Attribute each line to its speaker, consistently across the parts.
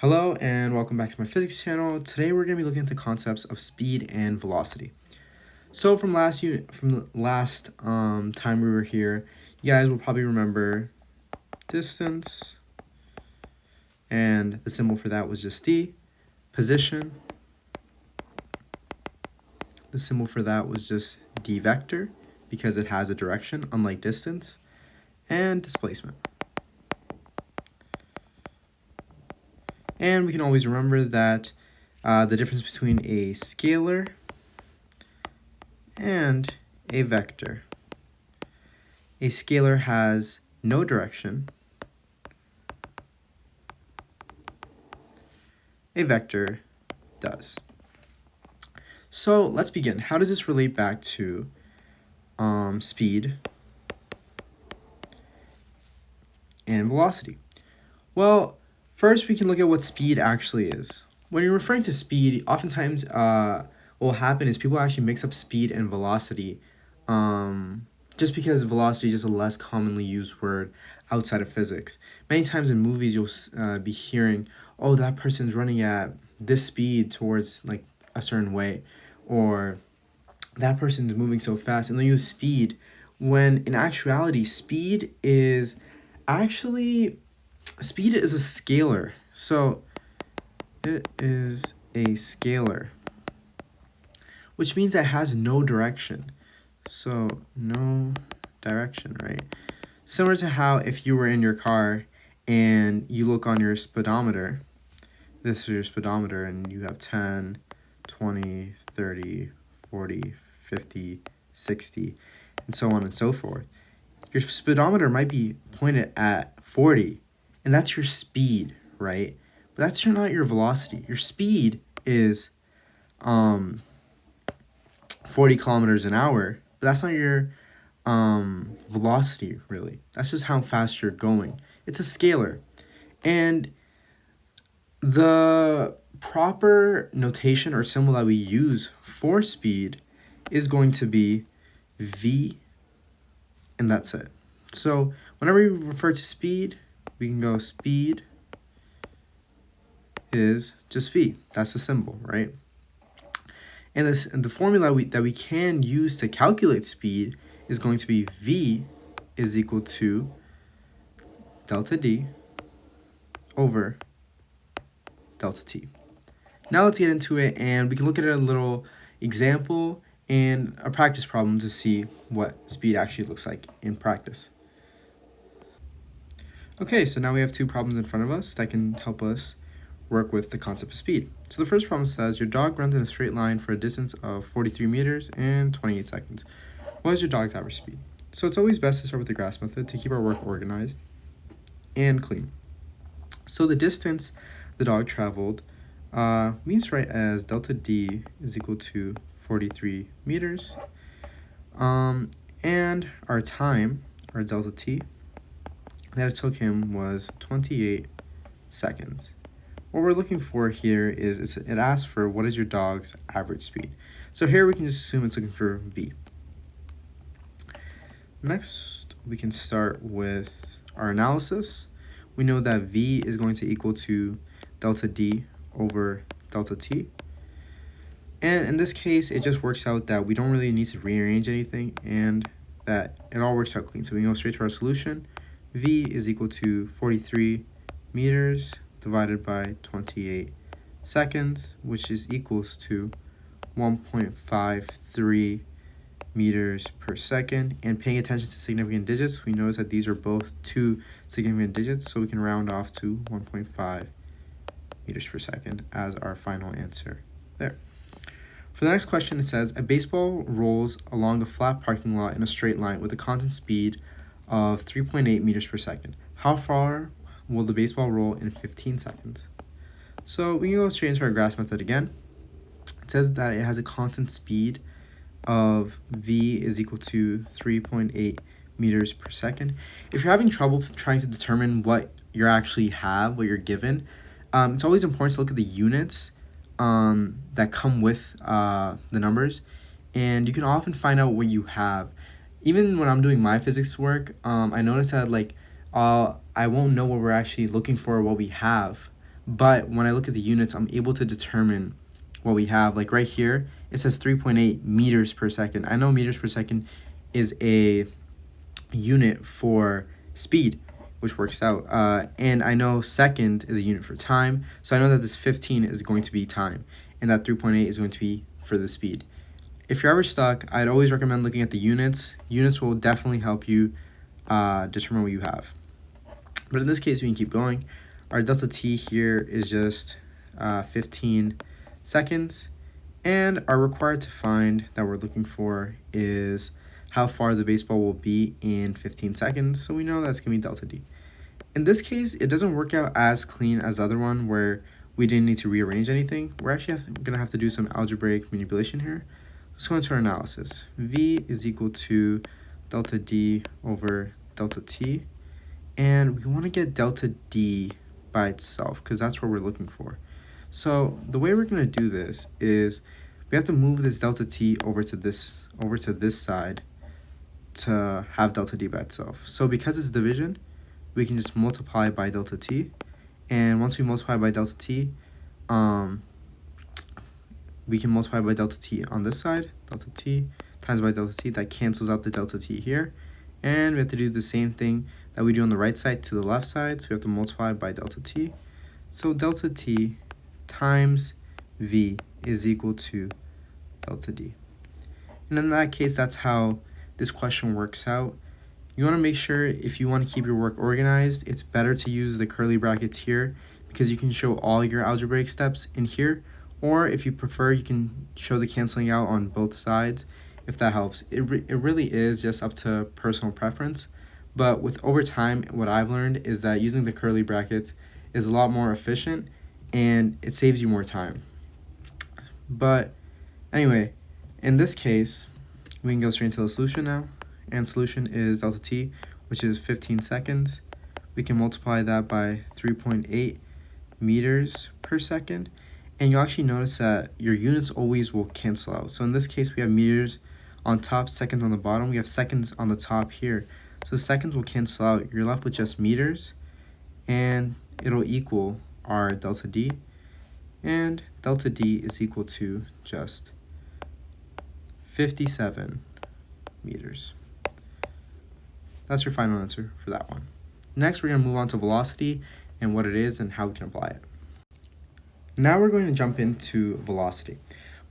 Speaker 1: Hello and welcome back to my physics channel. Today we're going to be looking at the concepts of speed and velocity. So from the last time we were here, you guys will probably remember distance, and the symbol for that was just d. Position, the symbol for that was just d vector because it has a direction unlike distance, and displacement. And we can always remember that the difference between a scalar and a vector. A scalar has no direction. A vector does. So let's begin. How does this relate back to speed and velocity? Well, first we can look at what speed actually is. When you're referring to speed, oftentimes what will happen is people actually mix up speed and velocity just because velocity is just a less commonly used word outside of physics. Many times in movies you'll be hearing, oh, that person's running at this speed towards like a certain way, or that person's moving so fast, and they'll use speed when in actuality speed is a scalar. So it is a scalar, which means that it has no direction. So no direction, right? Similar to how if you were in your car and you look on your speedometer, this is your speedometer, and you have 10, 20, 30, 40, 50, 60, and so on and so forth. Your speedometer might be pointed at 40, and that's your speed, right? But that's not your velocity. Your speed is 40 kilometers an hour, but that's not your velocity, really. That's just how fast you're going. It's a scalar. And the proper notation or symbol that we use for speed is going to be v, and that's it. So whenever we refer to speed, we can go speed is just v. That's the symbol, right? And the formula that we can use to calculate speed is going to be v is equal to delta d over delta t. Now let's get into it, and we can look at a little example and a practice problem to see what speed actually looks like in practice. Okay, so now we have two problems in front of us that can help us work with the concept of speed. So the first problem says your dog runs in a straight line for a distance of 43 meters in 28 seconds. What is your dog's average speed? So it's always best to start with the grass method to keep our work organized and clean. So the distance the dog traveled we need to write as delta d is equal to 43 meters. And our time, our delta t, that it took him was 28 seconds. What we're looking for here is it asks for what is your dog's average speed. So here we can just assume it's looking for v. Next, we can start with our analysis. We know that v is going to equal to delta d over delta t. And in this case, it just works out that we don't really need to rearrange anything and that it all works out clean. So we can go straight to our solution. V is equal to 43 meters divided by 28 seconds, which is equals to 1.53 meters per second. And paying attention to significant digits, we notice that these are both two significant digits, so we can round off to 1.5 meters per second as our final answer there. For the next question, it says, a baseball rolls along a flat parking lot in a straight line with a constant speed of 3.8 meters per second. How far will the baseball roll in 15 seconds? So we can go straight into our grass method again. It says that it has a constant speed of v is equal to 3.8 meters per second. If you're having trouble trying to determine what you actually have, what you're given, it's always important to look at the units that come with the numbers, and you can often find out what you have. Even when I'm doing my physics work, I notice that I won't know what we're actually looking for or what we have, But when I look at the units, I'm able to determine what we have. Like right here, it says 3.8 meters per second. I know meters per second is a unit for speed, which works out. And I know second is a unit for time. So I know that this 15 is going to be time, and that 3.8 is going to be for the speed. If you're ever stuck, I'd always recommend looking at the units. Units will definitely help you determine what you have. But in this case, we can keep going. Our delta t here is just 15 seconds. And our required to find that we're looking for is how far the baseball will be in 15 seconds. So we know that's going to be delta d. In this case, it doesn't work out as clean as the other one where we didn't need to rearrange anything. We're actually going to have to do some algebraic manipulation here. Let's go into our analysis. V is equal to delta d over delta t. And we want to get delta d by itself because that's what we're looking for. So the way we're going to do this is we have to move this delta t over to this side to have delta d by itself. So because it's division, we can just multiply by delta t. And once we multiply by delta t, we can multiply by delta t on this side, delta t times by delta t. That cancels out the delta t here. And we have to do the same thing that we do on the right side to the left side. So we have to multiply by delta t. So delta t times v is equal to delta d. And in that case, that's how this question works out. You want to make sure if you want to keep your work organized, it's better to use the curly brackets here because you can show all your algebraic steps in here. Or if you prefer, you can show the canceling out on both sides if that helps. It really is just up to personal preference. But with over time, what I've learned is that using the curly brackets is a lot more efficient and it saves you more time. But anyway, in this case, we can go straight into the solution now. And solution is delta t, which is 15 seconds. We can multiply that by 3.8 meters per second. And you'll actually notice that your units always will cancel out. So in this case, we have meters on top, seconds on the bottom. We have seconds on the top here. So seconds will cancel out. You're left with just meters. And it'll equal our delta d. And delta d is equal to just 57 meters. That's your final answer for that one. Next, we're going to move on to velocity and what it is and how we can apply it. Now we're going to jump into velocity.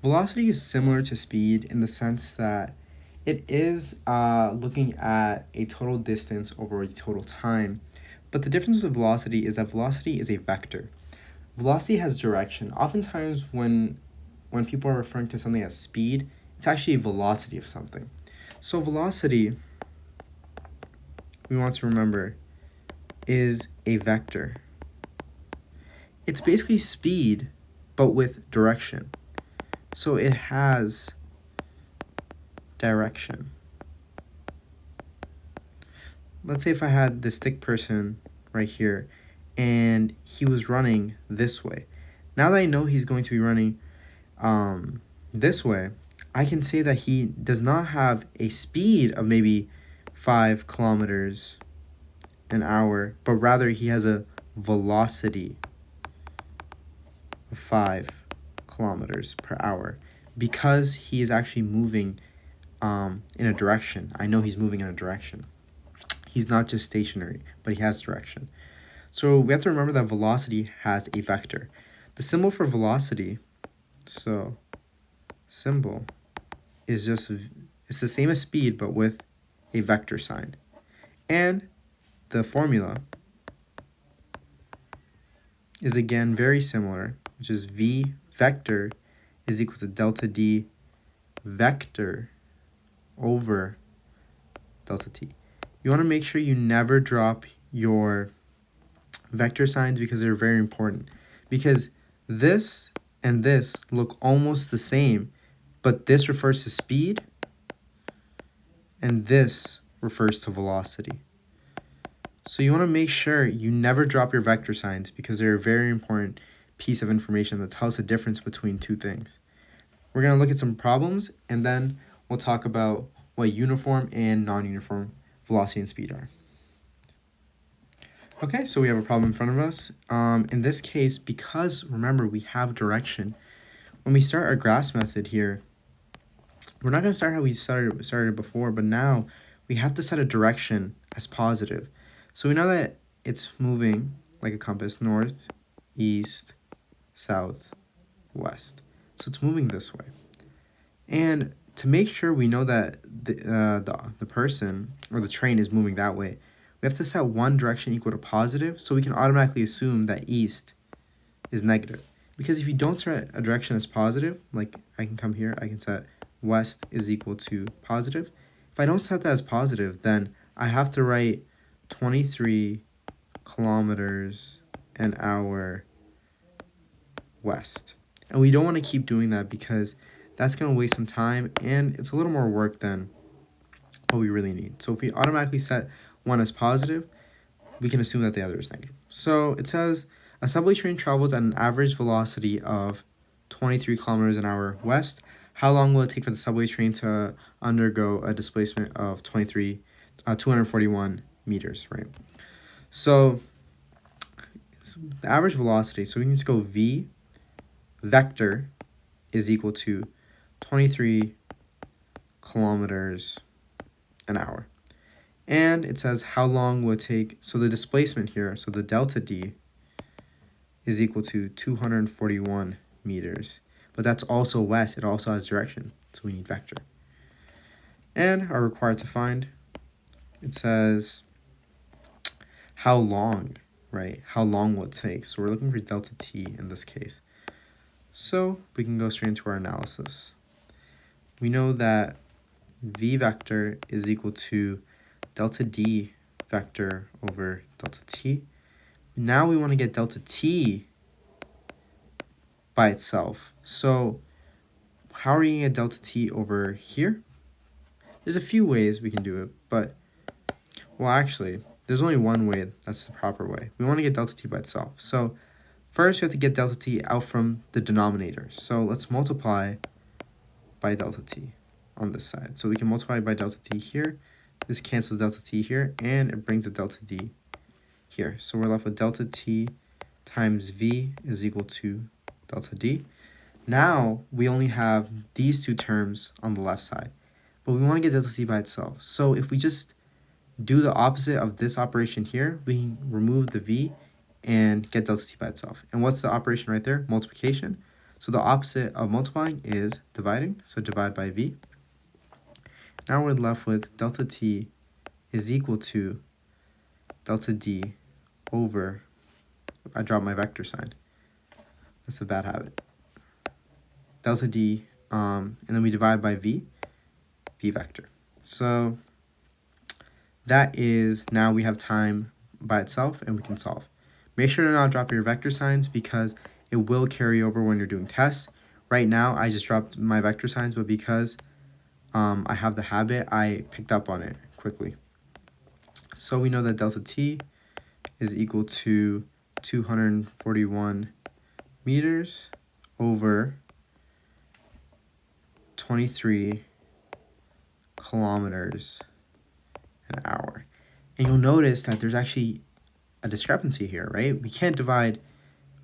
Speaker 1: Velocity is similar to speed in the sense that it is looking at a total distance over a total time. But the difference with velocity is that velocity is a vector. Velocity has direction. Oftentimes when people are referring to something as speed, it's actually a velocity of something. So velocity, we want to remember, is a vector. It's basically speed, but with direction. So it has direction. Let's say if I had this stick person right here, and he was running this way. Now that I know he's going to be running this way, I can say that he does not have a speed of maybe 5 kilometers an hour, but rather he has a velocity of 5 kilometers per hour because he is actually moving in a direction. I know he's moving in a direction. He's not just stationary, but he has direction. So we have to remember that velocity has a vector. The symbol for velocity, symbol is just, it's the same as speed, but with a vector sign. And the formula is again very similar, which is v vector is equal to delta d vector over delta t. You want to make sure you never drop your vector signs because they're very important. Because this and this look almost the same, but this refers to speed and this refers to velocity. So you want to make sure you never drop your vector signs because they're a very important piece of information that tells the difference between two things. We're going to look at some problems and then we'll talk about what uniform and non-uniform velocity and speed are. Okay, so we have a problem in front of us. In this case, because remember we have direction, when we start our graphs method here, we're not going to start how we started before, but now we have to set a direction as positive. So we know that it's moving like a compass, north, east, south, west. So it's moving this way. And to make sure we know that the person or the train is moving that way, we have to set one direction equal to positive, so we can automatically assume that east is negative. Because if you don't set a direction as positive, like I can come here, I can set west is equal to positive. If I don't set that as positive, then I have to write 23 kilometers an hour west. And we don't want to keep doing that because that's going to waste some time and it's a little more work than what we really need. So if we automatically set one as positive, we can assume that the other is negative. So it says a subway train travels at an average velocity of 23 kilometers an hour west. How long will it take for the subway train to undergo a displacement of 241 meters, right? So the average velocity, so we can just go v vector is equal to 23 kilometers an hour. And it says how long will it take, so the displacement here, so the delta D is equal to 241 meters. But that's also west, it also has direction, so we need vector. And are required to find, it says how long, right? How long will it take? So we're looking for delta T in this case. So we can go straight into our analysis. We know that v vector is equal to delta D vector over delta T. Now we want to get delta T by itself. So how are you going to get delta T over here? There's a few ways we can do it, but, well, actually, there's only one way that's the proper way. We want to get delta T by itself. So first, we have to get delta T out from the denominator. So let's multiply by delta T on this side. So we can multiply by delta T here. This cancels delta T here, and it brings a delta D here. So we're left with delta T times V is equal to delta D. Now, we only have these two terms on the left side, but we want to get delta T by itself. So if we just do the opposite of this operation here, we can remove the V and get delta T by itself. And what's the operation right there? Multiplication. So the opposite of multiplying is dividing, so divide by V. Now we're left with delta T is equal to delta D over, I dropped my vector sign. That's a bad habit. Delta D, and then we divide by V vector. So that is, now we have time by itself and we can solve. Make sure to not drop your vector signs because it will carry over when you're doing tests. Right now, I just dropped my vector signs, but because I have the habit, I picked up on it quickly. So we know that delta T is equal to 241 meters over 23 kilometers an hour. And you'll notice that there's actually a discrepancy here, right? We can't divide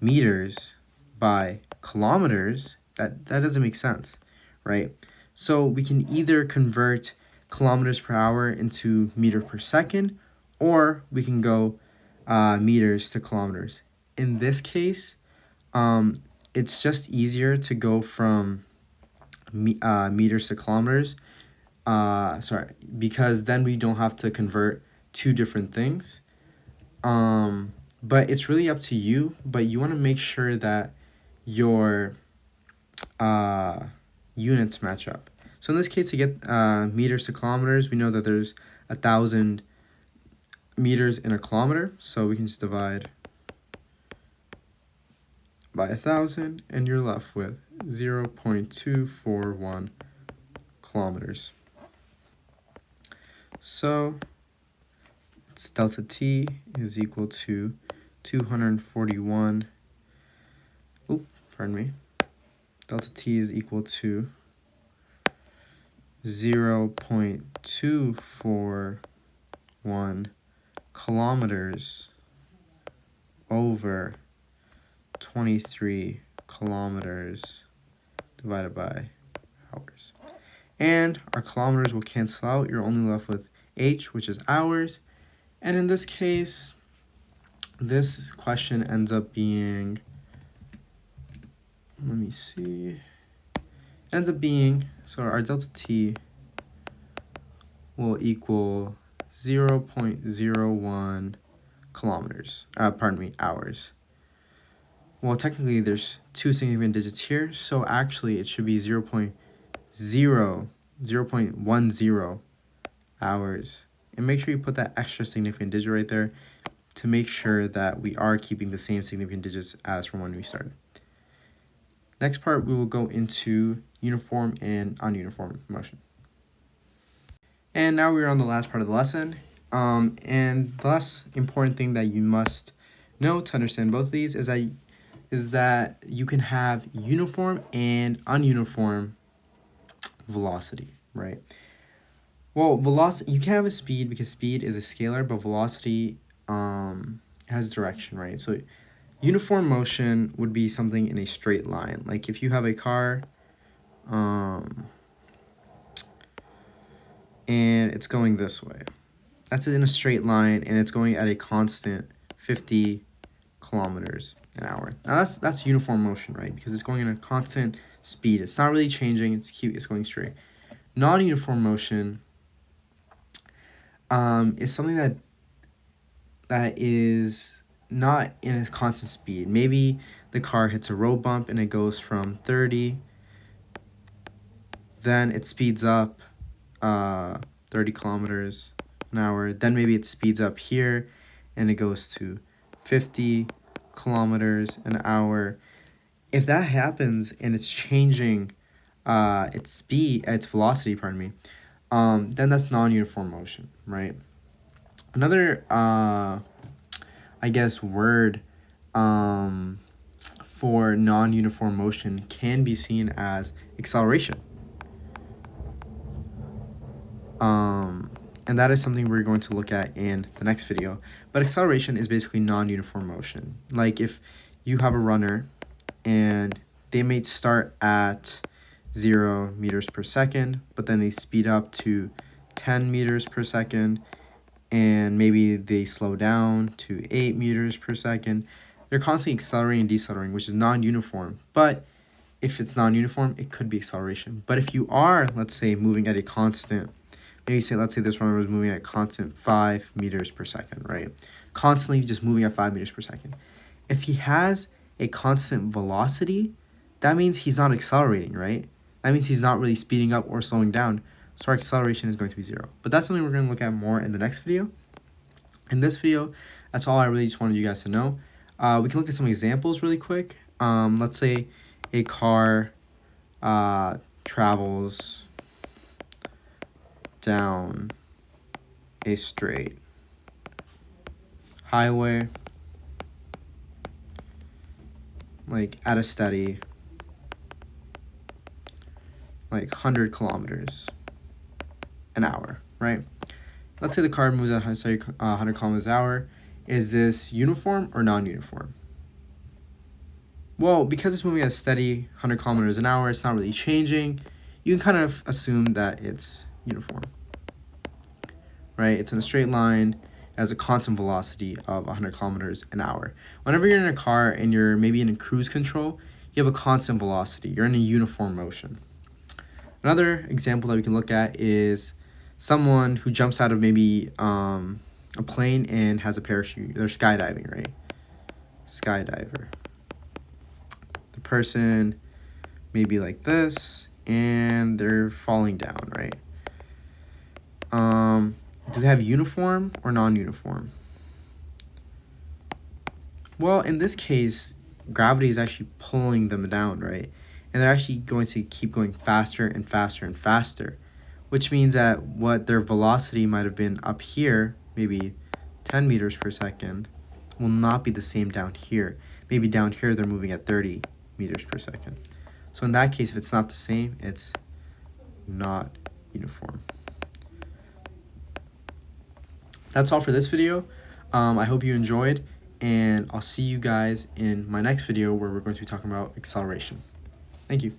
Speaker 1: meters by kilometers. That doesn't make sense, right? So we can either convert kilometers per hour into meter per second, or we can go meters to kilometers. In this case, it's just easier to go from meters to kilometers. Because then we don't have to convert two different things. But it's really up to you, but you want to make sure that your units match up. So in this case, to get meters to kilometers, we know that there's 1,000 meters in a kilometer, so we can just divide by 1,000, and you're left with 0.241 kilometers. So it's delta T is equal to 241. Delta T is equal to 0.241 kilometers over 23 kilometers divided by hours. And our kilometers will cancel out. You're only left with h, which is hours. And in this case, this question ends up being, let me see, it ends up being, so our delta t will equal 0.01 kilometers, hours. Well, technically there's two significant digits here, so actually it should be 0.10 hours. And make sure you put that extra significant digit right there to make sure that we are keeping the same significant digits as from when we started. Next part, we will go into uniform and ununiform motion. And now we're on the last part of the lesson. And the last important thing that you must know to understand both of these is that you can have uniform and ununiform velocity, right? Well, velocity, you can have a speed because speed is a scalar, but velocity has direction, right? So uniform motion would be something in a straight line. Like if you have a car and it's going this way. That's in a straight line and it's going at a constant 50 kilometers an hour. Now that's uniform motion, right? Because it's going in a constant speed. It's not really changing, it's going straight. Non-uniform motion is something that is not in a constant speed. Maybe the car hits a road bump and it goes from 30, then it speeds up 30 kilometers an hour, then maybe it speeds up here and it goes to 50 kilometers an hour. If that happens and it's changing its velocity, then that's non-uniform motion, right? Another word for non-uniform motion can be seen as acceleration. And that is something we're going to look at in the next video. But acceleration is basically non-uniform motion. Like if you have a runner and they may start at 0 meters per second, but then they speed up to 10 meters per second, and maybe they slow down to 8 meters per second. They're constantly accelerating and decelerating, which is non-uniform. But if it's non-uniform, it could be acceleration. But if you are, let's say, moving at a constant, let's say this runner was moving at constant 5 meters per second, right? Constantly just moving at 5 meters per second. If he has a constant velocity, that means he's not accelerating, right? That means he's not really speeding up or slowing down. So our acceleration is going to be 0. But that's something we're going to look at more in the next video. In this video, that's all I really just wanted you guys to know. We can look at some examples really quick. Let's say a car travels down a straight highway, like at a steady, like 100 kilometers an hour, right? Let's say the car moves at 100 kilometers an hour. Is this uniform or non-uniform? Well, because it's moving at a steady 100 kilometers an hour, it's not really changing. You can kind of assume that it's uniform, right? It's in a straight line, it has a constant velocity of 100 kilometers an hour. Whenever you're in a car and you're maybe in cruise control, you have a constant velocity. You're in a uniform motion. Another example that we can look at is someone who jumps out of maybe a plane and has a parachute. They're skydiving, right? Skydiver. The person may be like this, and they're falling down, right? Do they have uniform or non-uniform? Well, in this case, gravity is actually pulling them down, right? And they're actually going to keep going faster and faster and faster, which means that what their velocity might have been up here, maybe 10 meters per second, will not be the same down here. Maybe down here they're moving at 30 meters per second. So in that case, if it's not the same, it's not uniform. That's all for this video. I hope you enjoyed, and I'll see you guys in my next video where we're going to be talking about acceleration. Thank you.